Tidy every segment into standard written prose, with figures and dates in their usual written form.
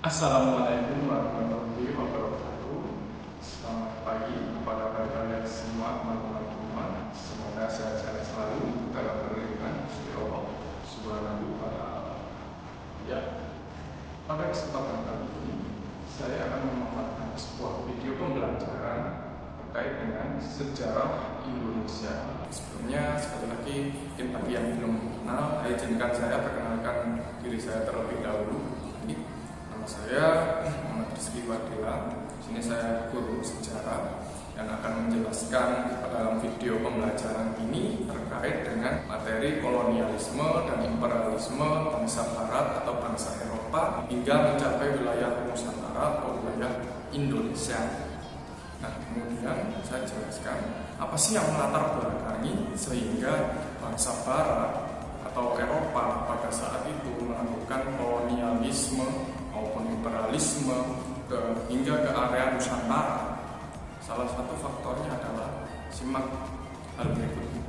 Assalamualaikum warahmatullahi wabarakatuh. Selamat pagi kepada kalian semua teman-teman. Semoga sehat-sehat selalu dalam perlindungan Gusti Allah Subhanahu wa Ta'ala. Ya, pada kesempatan kali ini saya akan memaparkan sebuah video pembelajaran terkait dengan sejarah Indonesia. Sebelumnya sekali lagi, mungkin bagi yang belum kenal, izinkan saya perkenalkan diri saya terlebih dahulu. Saya Muhammad Rizky Wadila. Sini saya guru sejarah yang akan menjelaskan dalam video pembelajaran ini terkait dengan materi kolonialisme dan imperialisme bangsa Barat atau bangsa Eropa hingga mencapai wilayah Nusantara atau wilayah Indonesia. Nah, kemudian saya jelaskan apa sih yang melatar belakangi sehingga bangsa Barat atau Eropa pada saat itu melakukan kolonialisme maupun imperialisme hingga ke area Nusantara. Salah satu faktornya adalah simak hal berikut ini.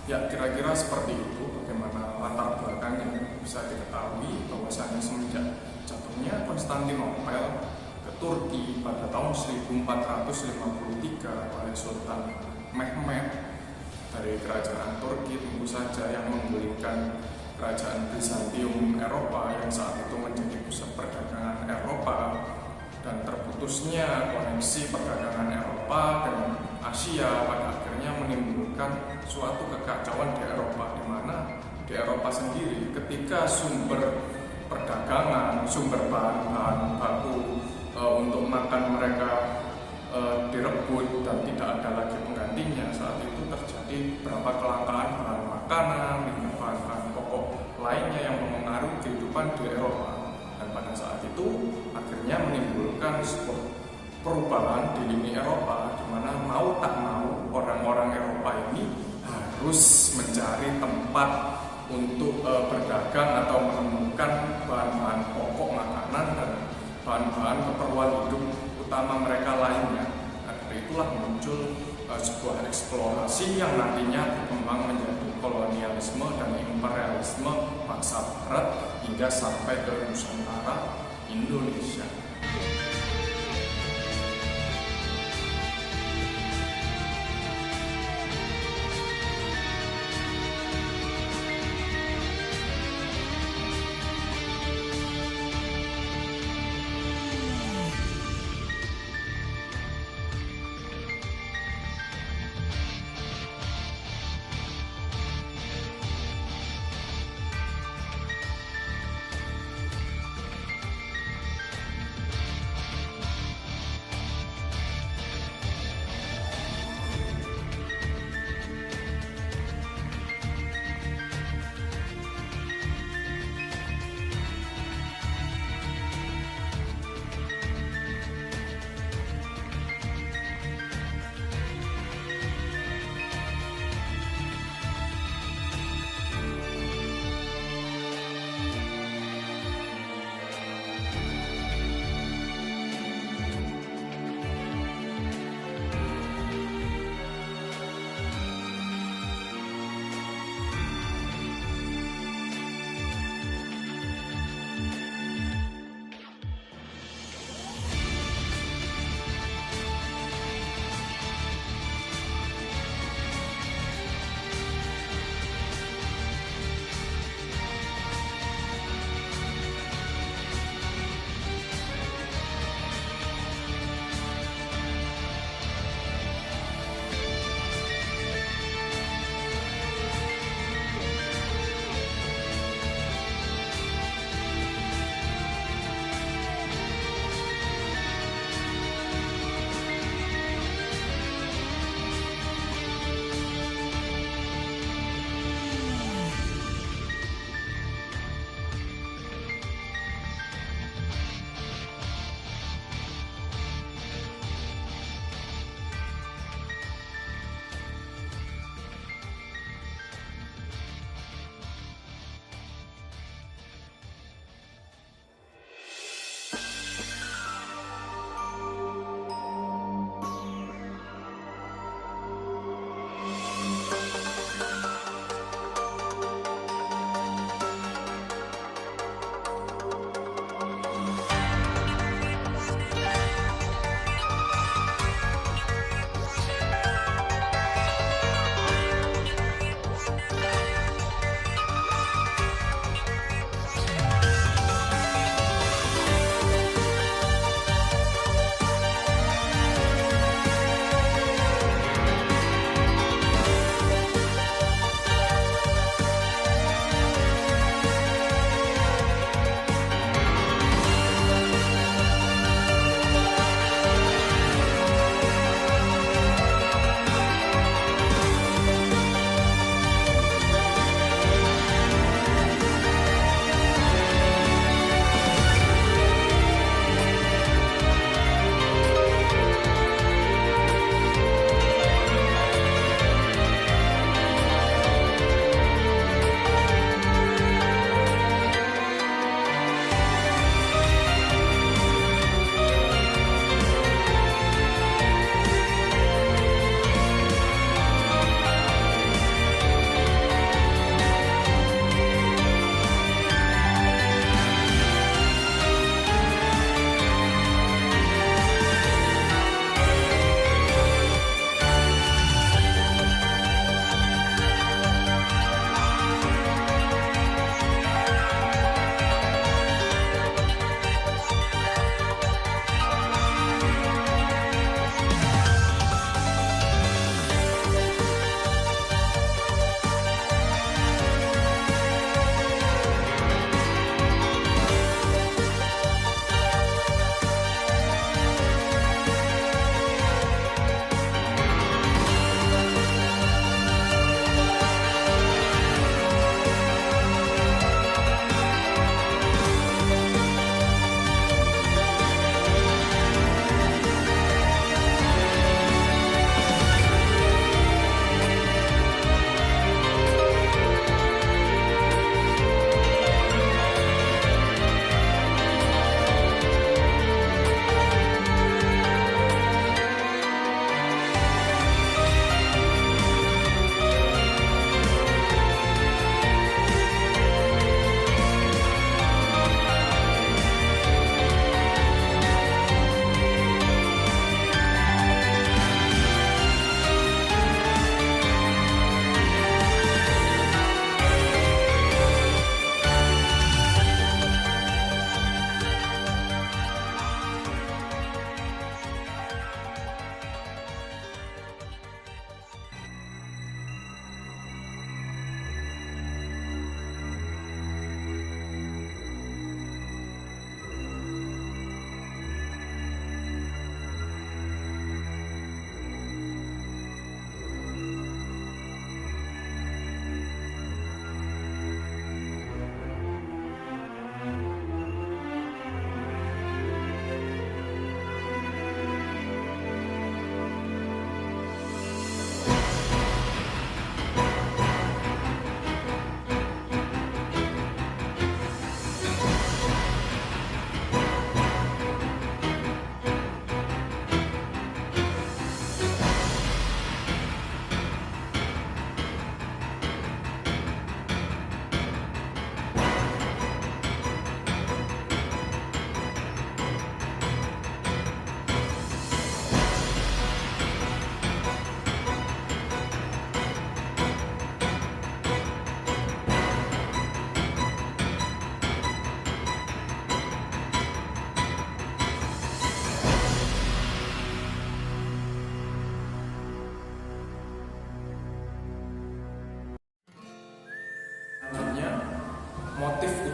Ya, kira-kira seperti itu bagaimana latar belakang yang bisa diketahui bahwasanya semenjak jatuhnya Konstantinopel ke Turki pada tahun 1453 oleh Sultan Mehmed dari kerajaan Turki, tentu saja yang menggulingkan kerajaan Bizantium Eropa yang saat itu menjadi pusat perdagangan Eropa, dan terputusnya koneksi perdagangan Eropa dengan Asia pada akhirnya menimbulkan suatu kekacauan di Eropa, di mana di Eropa sendiri, ketika sumber perdagangan, sumber bahan-bahan baku untuk makan mereka direbut dan tidak ada lagi penggantinya, saat itu terjadi beberapa kelangkaan bahan makanan, bahan-bahan pokok lainnya yang mempengaruhi kehidupan di Eropa. Dan pada saat itu akhirnya menimbulkan sebuah perubahan di Uni Eropa, di mana mau tak mau orang-orang Eropa ini harus mencari tempat untuk berdagang atau menemukan bahan-bahan pokok makanan dan bahan-bahan keperluan hidup utama mereka lainnya. Nah, dari itulah muncul sebuah eksplorasi yang nantinya berkembang menjadi kolonialisme dan imperialisme bangsa Barat hingga sampai ke Nusantara Indonesia.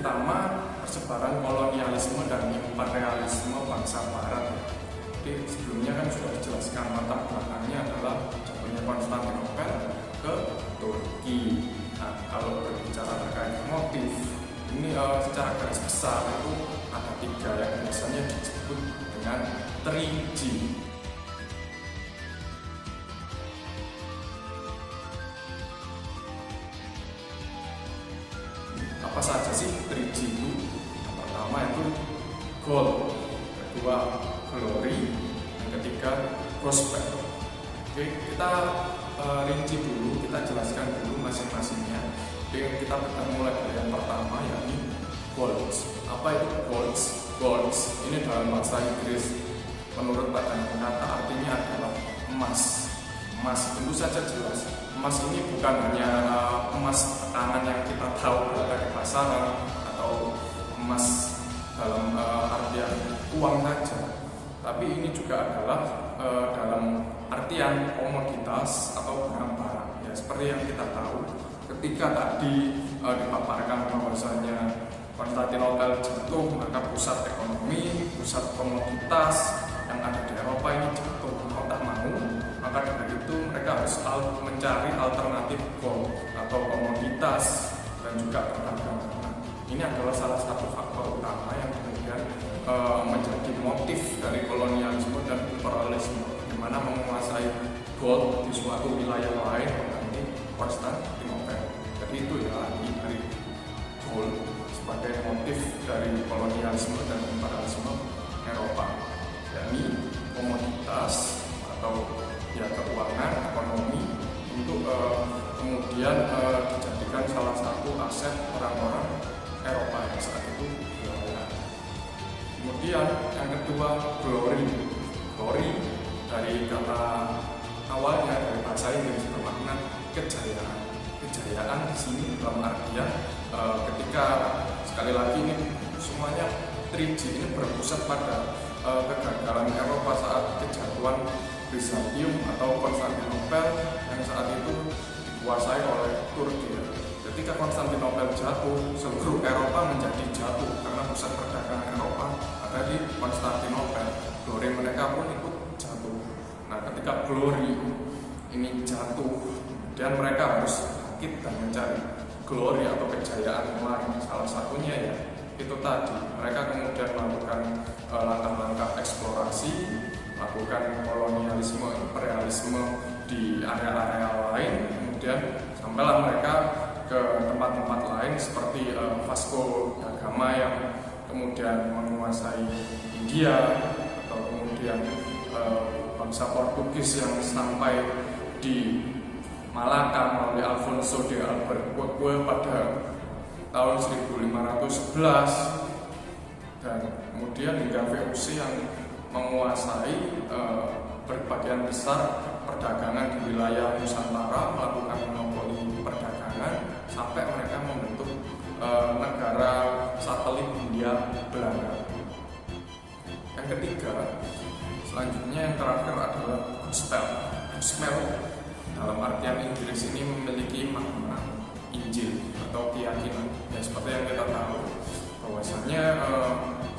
terutama persebaran kolonialisme dan imperialisme bangsa Barat. Jadi sebelumnya kan sudah dijelaskan latar belakangnya adalah jatuhnya Konstantinopel ke Turki. Nah, kalau berbicara terkait motif, ini secara garis besar itu ada 3 yang biasanya disebut dengan 3G. Apa saja sih 3G itu? Yang pertama itu gold, kedua glory, yang ketiga prospect. Oke, kita rinci dulu, kita jelaskan dulu masing-masingnya. Oke, kita mulai dari yang pertama, yakni gold. Apa itu gold? Gold ini dalam bahasa Inggris menurut badan kata artinya adalah emas. Emas tentu saja jelas. Emas ini bukan hanya emas tangan yang kita tahu dari pasaran atau emas dalam artian uang saja, tapi ini juga adalah dalam artian komoditas atau barang-barang. Ya, seperti yang kita tahu ketika tadi dipaparkan bahwasanya Konstantinopel jatuh, maka pusat ekonomi, pusat komoditas yang ada di Eropa ini jatuh. Mau tak mau, maka dari itu mereka harus mencari alternatif gold atau komoditas dan juga perdagangan. Nah, ini adalah salah satu faktor utama yang kemudian menjadi motif dari kolonialisme dan imperialisme, di mana menguasai gold di suatu wilayah lain mengganti Konstantinopel. Jadi itu ya dari gold sebagai motif dari kolonialisme dan imperialisme Eropa, yakni komoditas atau ya keuangan ekonomi untuk kemudian dijadikan salah satu aset orang-orang Eropa yang saat itu berlayar. Kemudian yang kedua glory. Glory dari kata awalnya dari bahasa Inggris bermakna kejayaan. Kejayaan di sini dalam artian ketika sekali lagi ini semuanya 3G ini berpusat pada kegagalan Eropa saat kejatuhan Byzantium atau Konstantinopel yang saat itu dikuasai oleh Turki. Ketika Konstantinopel jatuh, seluruh Eropa menjadi jatuh karena pusat perdagangan Eropa ada di Konstantinopel. Glory mereka pun ikut jatuh. Nah, ketika glory ini jatuh, dan mereka harus bangkit dan mencari glory atau kejayaan lain. Salah satunya ya itu tadi, mereka kemudian melakukan langkah-langkah eksplorasi, melakukan kolonialisme, imperialisme di area-area lain, kemudian sampailah mereka ke tempat-tempat lain seperti Vasco da Gama yang kemudian menguasai India, atau kemudian bangsa Portugis yang sampai di Malaka melalui Alfonso de Albuquerque pada tahun 1511, dan kemudian hingga VOC yang menguasai berbagian besar perdagangan di wilayah Nusantara, melakukan monopoli perdagangan sampai mereka membentuk negara satelit Hindia Belanda. Yang ketiga, selanjutnya yang terakhir adalah gospel. Gospel dalam artian Inggris ini memiliki makna Injil atau keyakinan. Ya, seperti yang kita tahu bahwasanya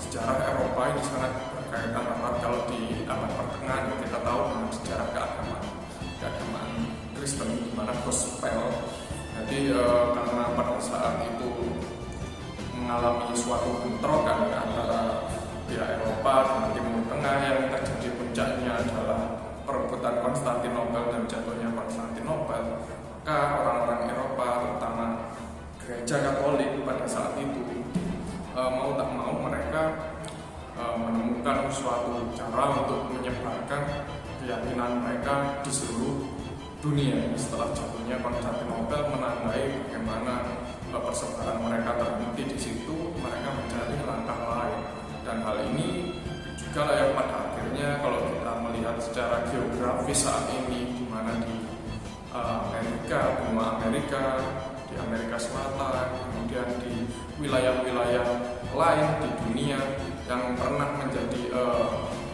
sejarah Eropa ini sangat berkaitan erat. Kalau di abad pertengahan kita tahu dengan sejarah keagamaan Kristen di mana gospel. Jadi karena pada saat itu mengalami suatu bentrokan antara pihak Eropa dengan Timur Tengah, yang terjadi puncaknya adalah perebutan Konstantinopel dan jatuhnya Konstantinopel, maka orang-orang Eropa terutama gereja Katolik pada saat itu mau tak mau mereka menemukan suatu cara untuk menyebarkan keyakinan mereka di seluruh dunia. Setelah jatuhnya Konstantinopel menandai bagaimana persebaran mereka terhenti di situ, mereka mencari langkah lain, dan hal ini juga yang pada akhirnya kalau kita melihat secara geografis saat ini, di mana di Amerika, benua Amerika, di Amerika Selatan, kemudian di wilayah-wilayah lain di dunia yang pernah menjadi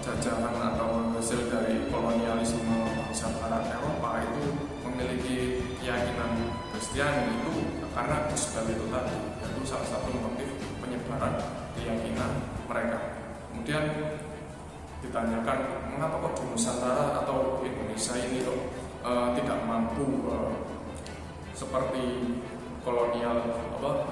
jajahan atau hasil dari kolonialisme bangsa Barat Eropa itu memiliki keyakinan Kristiani itu karena gospel itu tadi, itu salah satu motif seperti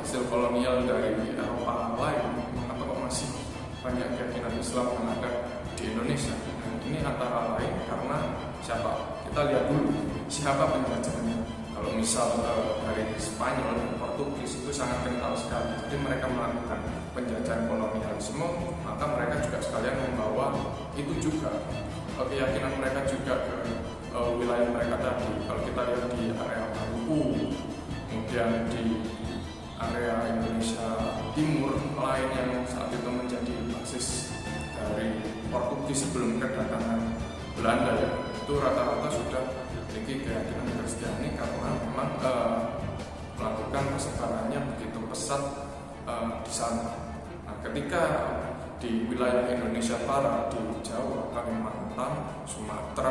hasil kolonial dari Eropa lain, atau masih banyak keyakinan Islam yang ada di Indonesia. Dan ini antara lain karena siapa? Kita lihat dulu siapa penjajahnya. Kalau misal dari Spanyol dan Portugis itu sangat kental sekali. Jadi mereka melakukan penjajahan kolonialisme, maka mereka juga sekalian membawa itu juga keyakinan mereka juga ke wilayah mereka tadi. Kalau kita lihat di area Maluku, kemudian di area Indonesia Timur lain yang saat itu menjadi basis dari Portugis sebelum kedatangan Belanda, ya, itu rata-rata sudah memiliki keyakinan Kristiani karena memang melakukan persebarannya begitu pesat di sana. Nah, ketika di wilayah Indonesia Barat, di Jawa, Kalimantan, Sumatera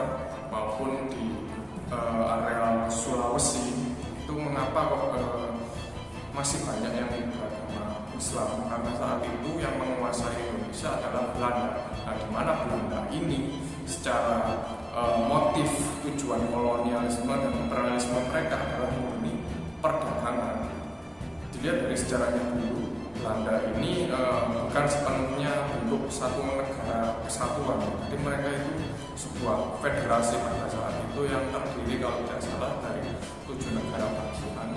maupun di area Sulawesi, itu mengapa kok masih banyak yang beragama Islam? Karena saat itu yang menguasai Indonesia adalah Belanda. Nah, di mana Belanda ini secara motif tujuan kolonialisme dan imperialisme mereka adalah murni perdagangan. Dilihat dari sejarahnya dulu, Belanda ini bukan sepenuhnya bentuk satu negara kesatuan. Jadi mereka itu sebuah federasi pada saat itu yang terdiri kalau tidak salah dari 7 negara bagian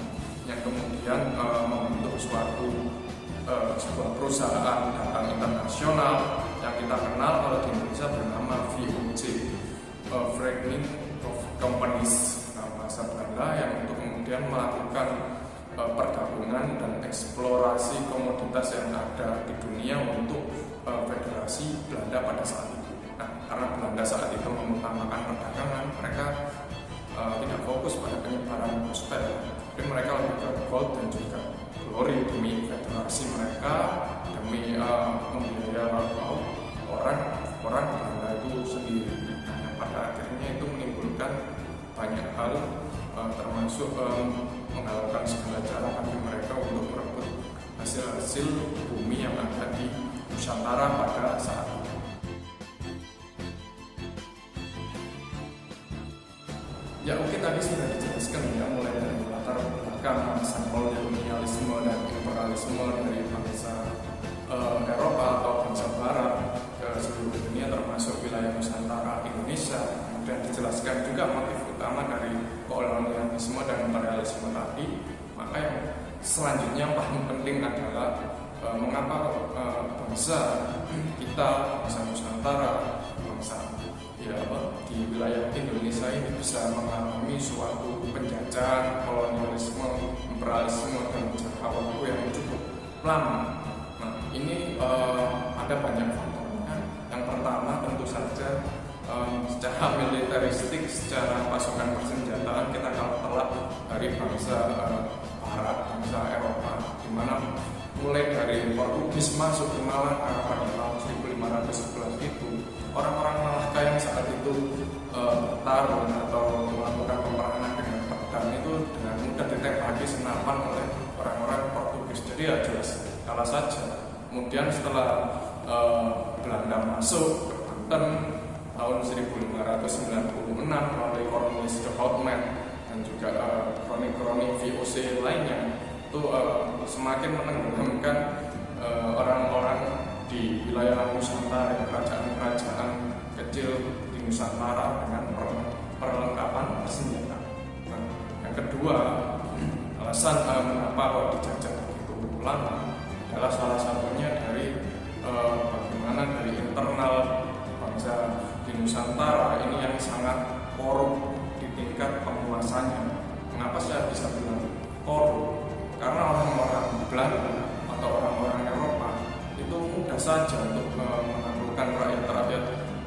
yang kemudian membentuk sebuah perusahaan dagang internasional yang kita kenal kalau di Indonesia bernama VOC, Franklin Companies, bahasa Belanda, yang untuk kemudian melakukan perdagangan dan eksplorasi komoditas yang ada di dunia untuk federasi Belanda pada saat itu. Nah, karena Belanda saat itu mengutamakan perdagangan, mereka tidak fokus pada penyebaran gospel, tapi mereka lebih ke gold dan juga glory demi federasi mereka, demi membiayai orang Belanda itu sendiri. Nah, yang pada akhirnya itu menimbulkan banyak hal, termasuk menghalalkan segala cara bagi mereka untuk merebut hasil-hasil bumi yang ada di Nusantara pada saat itu. Ya, oke, tadi sudah dijelaskan ya, mulai dari latar belakang masa kolonialisme dan imperialisme dari bangsa Eropa atau bangsa Barat ke seluruh dunia termasuk wilayah Nusantara Indonesia. Kemudian dijelaskan juga motif utama dari kolonialisme dan imperialisme tadi. Maka yang selanjutnya paling penting adalah mengapa bangsa kita, bangsa Nusantara, bangsa di wilayah Indonesia ini bisa mengalami suatu penjajahan, kolonialisme, imperialisme dan jangka waktu yang cukup lama. Nah, ini ada banyak faktornya. Yang pertama tentu saja secara militeristik, secara pasukan persenjataan kita kalau telah dari bangsa Barat, bangsa Eropa, di mana mulai dari Portugis masuk ke Malaka pada tahun 1511 itu, orang-orang Malaka yang saat itu bertarung atau melakukan peperangan dengan pedang itu dengan mudah ditembaki senapan oleh orang-orang Portugis. Jadi ya jelas kalah saja. Kemudian setelah Belanda masuk ke Banten tahun 1596 melalui Cornelis de Houtman dan juga kronik-kronik VOC lainnya, itu semakin menenggelamkan orang-orang di wilayah Nusantara, kerajaan-kerajaan kecil di Nusantara dengan perlengkapan bersenjata. Nah, yang kedua, alasan mengapa kok dijajah begitu lama adalah salah satunya dari bagaimana dari internal bangsa di Nusantara ini yang sangat korup di tingkat penguasanya. Mengapa saya bisa bilang korup? Karena orang-orang Belanda atau orang-orang Eropa itu mudah saja untuk menaklukkan rakyat-rakyat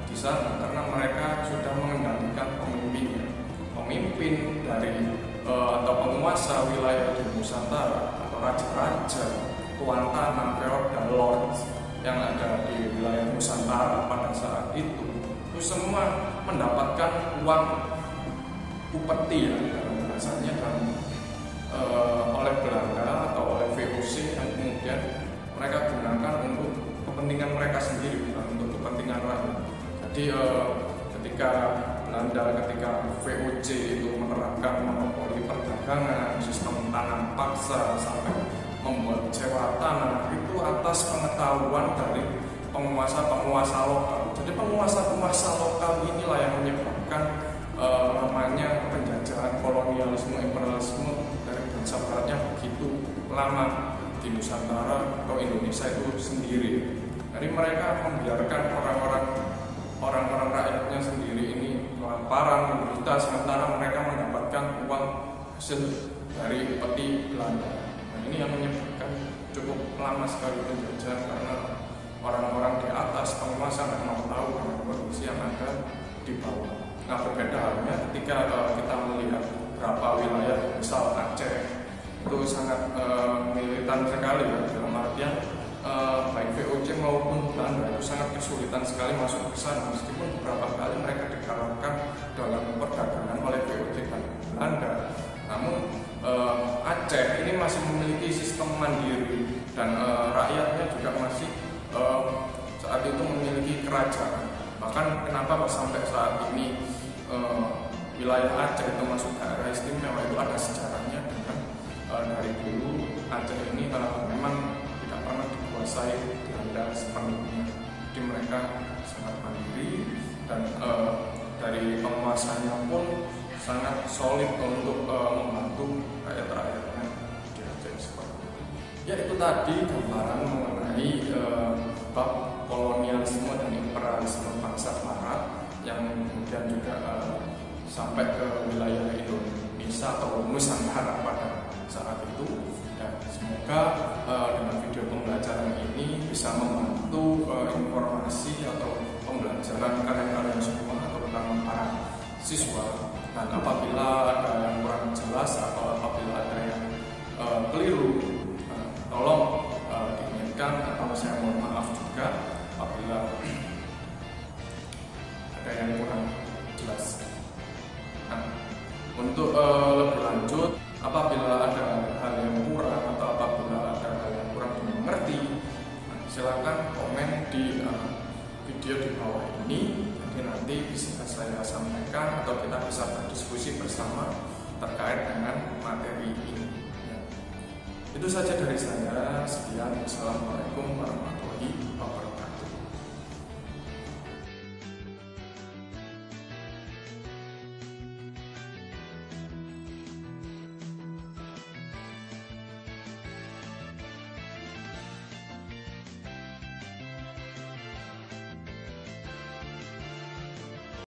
di sana karena mereka sudah mengendalikan pemimpinnya. Pemimpin dari atau penguasa wilayah di Nusantara atau raja-raja, tuan tanah, feodal lords yang ada di wilayah Nusantara pada saat itu semua mendapatkan uang upeti, ya, dalam bahasanya, dan oleh Belanda atau oleh VOC yang kemudian mereka gunakan untuk kepentingan mereka sendiri, bukan untuk kepentingan rakyat. Jadi ketika Belanda ketika VOC itu menerapkan monopoli perdagangan, sistem tanam paksa sampai membuat sewa tanah, itu atas pengetahuan dari penguasa-penguasa lokal. Jadi penguasa-penguasa lokal inilah yang menyebabkan namanya penjajahan, kolonialisme, imperialisme dari bangsa baratnya begitu lama di Nusantara atau Indonesia itu sendiri. Jadi mereka membiarkan orang-orang rakyatnya sendiri ini kelaparan, menderita, sementara mereka mendapatkan uang hasil dari peti Belanda. Nah, ini yang menyebabkan cukup lama sekali penjajahan karena orang-orang di atas penguasa nggak mau tahu dengan kondisi yang ada di bawah. Nah, berbeda halnya ketika kita melihat berapa wilayah, misal Aceh, itu sangat militan sekali ya, dalam artian baik VOC maupun Belanda itu sangat kesulitan sekali masuk ke sana, meskipun beberapa kali mereka dikalahkan dalam perdagangan oleh VOC dan Belanda. Namun Aceh ini masih memiliki sistem mandiri dan rakyatnya juga masih saat itu memiliki kerajaan. Bahkan kenapa sampai saat ini wilayah Aceh itu masuk daerah istimewa itu ada sejarahnya, dengan dari dulu Aceh ini memang tidak pernah dikuasai Belanda sepenuhnya. Jadi mereka sangat mandiri dan dari penguasanya pun sangat solid untuk membantu rakyat-rakyatnya di Aceh seperti itu. Ya, itu tadi gambaran mengenai bab kolonialisme dan imperialisme bangsa Barat yang kemudian juga sampai ke wilayah Indonesia atau Nusantara pada saat itu. Dan semoga dengan video pembelajaran ini bisa membantu informasi atau pembelajaran kalian semua, terutama para siswa. Dan apabila ada yang kurang jelas atau apabila ada yang keliru, tolong diingatkan, atau saya mohon maaf juga apabila ada yang kurang jelas. Nah, untuk lebih lanjut, apabila ada hal yang kurang atau apabila ada hal yang kurang dimengerti, silakan komen di video di bawah ini. Jadi nanti bisa saya sampaikan atau kita bisa berdiskusi bersama terkait dengan materi ini. Ya. Itu saja dari saya. Sekian. Assalamualaikum warahmatullahi wabarakatuh.